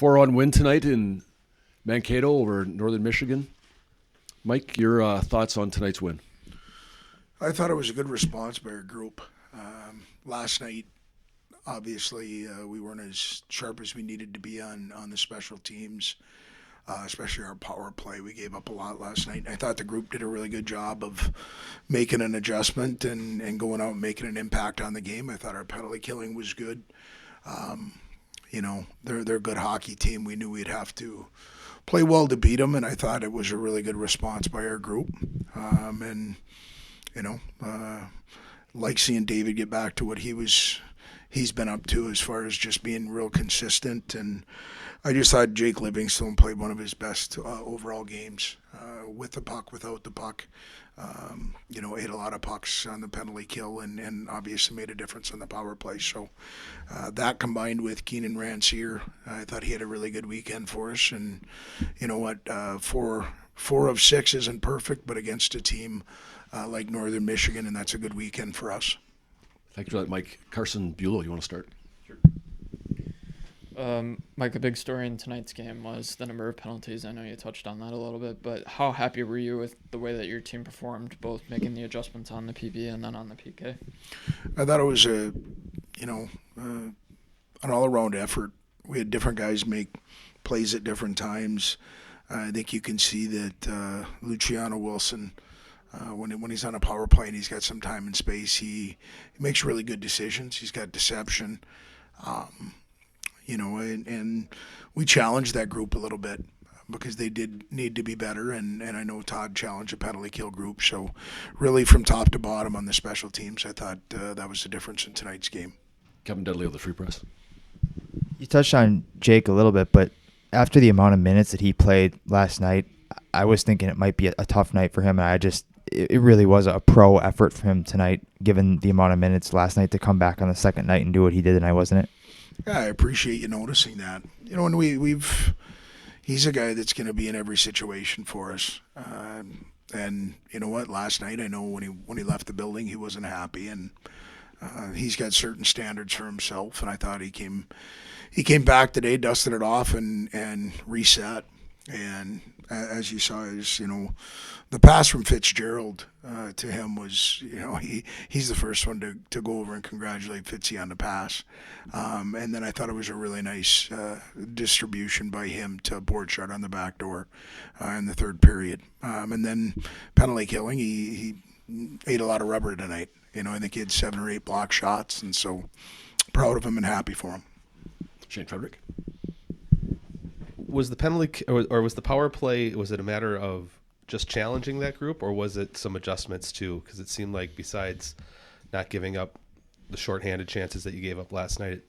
4-1 win tonight in Mankato over Northern Michigan. Mike, your thoughts on tonight's win? I thought it was a good response by our group. Last night, obviously, we weren't as sharp as we needed to be on the special teams, especially our power play. We gave up a lot last night. I thought the group did a really good job of making an adjustment and going out and making an impact on the game. I thought our penalty killing was good. They're a good hockey team. We knew we'd have to play well to beat them, and I thought it was a really good response by our group. Like seeing David get back to what he's been up to as far as just being real consistent. And I just thought Jake Livingston played one of his best overall games with the puck, without the puck. Ate a lot of pucks on the penalty kill and obviously made a difference on the power play. So that combined with Keenan Rancier, I thought he had a really good weekend for us. And you know what, 4 of 6 isn't perfect, but against a team like Northern Michigan, and that's a good weekend for us. Thank you for that, Mike. Carson Bulow, you want to start? Sure. Mike, a big story in tonight's game was the number of penalties. I know you touched on that a little bit, but how happy were you with the way that your team performed, both making the adjustments on the PB and then on the PK? I thought it was an all-around effort. We had different guys make plays at different times. I think you can see that Luciano Wilson, when he's on a power play and he's got some time and space, he makes really good decisions. He's got deception. And we challenged that group a little bit because they did need to be better, and I know Todd challenged the penalty kill group. So really from top to bottom on the special teams, I thought that was the difference in tonight's game. Kevin Dudley of the Free Press. You touched on Jake a little bit, but after the amount of minutes that he played last night, I was thinking it might be a tough night for him, and it really was a pro effort for him tonight, given the amount of minutes last night, to come back on the second night and do what he did tonight, wasn't it? Yeah, I appreciate you noticing that. And he's a guy that's going to be in every situation for us. And you know what? Last night, I know when he left the building, he wasn't happy, and he's got certain standards for himself. And I thought he came back today, dusted it off, and reset. And as you saw, the pass from Fitzgerald to him was, he's the first one to go over and congratulate Fitzy on the pass. And then I thought it was a really nice distribution by him to Borchardt on the back door in the third period. And then penalty killing, he ate a lot of rubber tonight. I think he had 7 or 8 block shots, and so proud of him and happy for him. Shane Frederick. Was the penalty or was the power play, was it a matter of just challenging that group, or was it some adjustments too? Because it seemed like besides not giving up the shorthanded chances that you gave up last night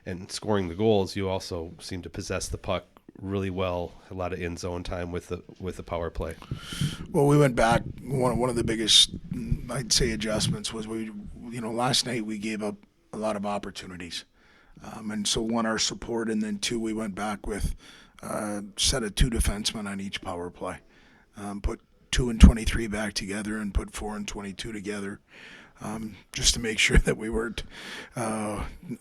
and scoring the goals, you also seemed to possess the puck really well, a lot of in zone time with the power play. Well, we went back. One of the biggest, I'd say, adjustments was last night we gave up a lot of opportunities. And so one, our support, and then 2, we went back with a set of 2 defensemen on each power play. Put 2 and 23 back together and put 4 and 22 together, just to make sure that we weren't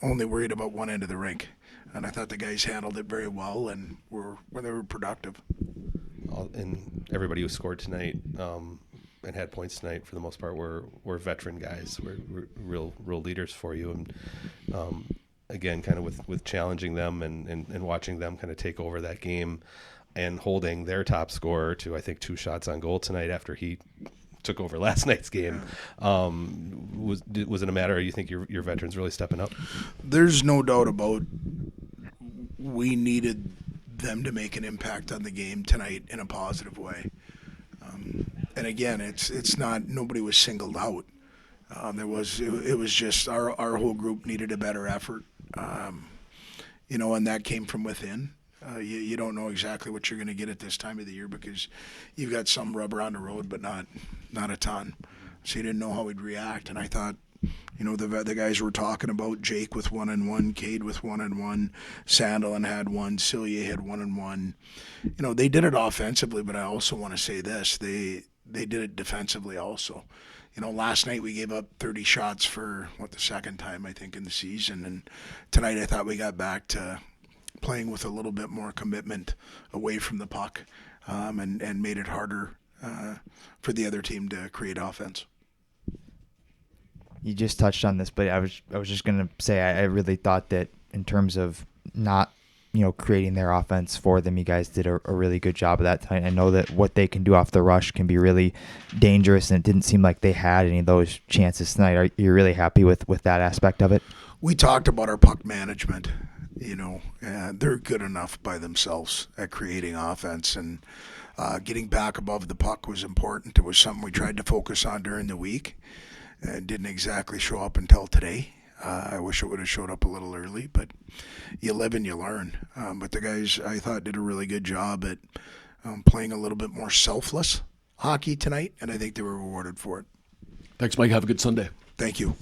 only worried about one end of the rink. And I thought the guys handled it very well and they were productive. And everybody who scored tonight and had points tonight, for the most part, were veteran guys, were real leaders for you. And again, kind of with challenging them and watching them kind of take over that game and holding their top scorer to, I think, 2 shots on goal tonight after he took over last night's game. Was it a matter of, you think your veterans really stepping up? There's no doubt about we needed them to make an impact on the game tonight in a positive way. And again, it's not, nobody was singled out. It was just our whole group needed a better effort. And that came from within. You don't know exactly what you're going to get at this time of the year because you've got some rubber on the road, but not a ton. So you didn't know how he'd react. And I thought, the guys were talking about Jake with 1 and 1, Cade with 1 and 1, Sandelin had 1, Cillier had 1 and 1. They did it offensively, but I also want to say this: they did it defensively also. Last night we gave up 30 shots for the second time I think in the season, and tonight I thought we got back to playing with a little bit more commitment away from the puck, and made it harder for the other team to create offense. You just touched on this, but I was just gonna say I really thought that in terms of not creating their offense for them, you guys did a really good job of that tonight. I know that what they can do off the rush can be really dangerous, and it didn't seem like they had any of those chances tonight. Are you really happy with that aspect of it? We talked about our puck management. They're good enough by themselves at creating offense, and getting back above the puck was important. It was something we tried to focus on during the week. It didn't exactly show up until today. I wish it would have showed up a little early, but you live and you learn. But the guys, I thought, did a really good job at playing a little bit more selfless hockey tonight, and I think they were rewarded for it. Thanks, Mike. Have a good Sunday. Thank you.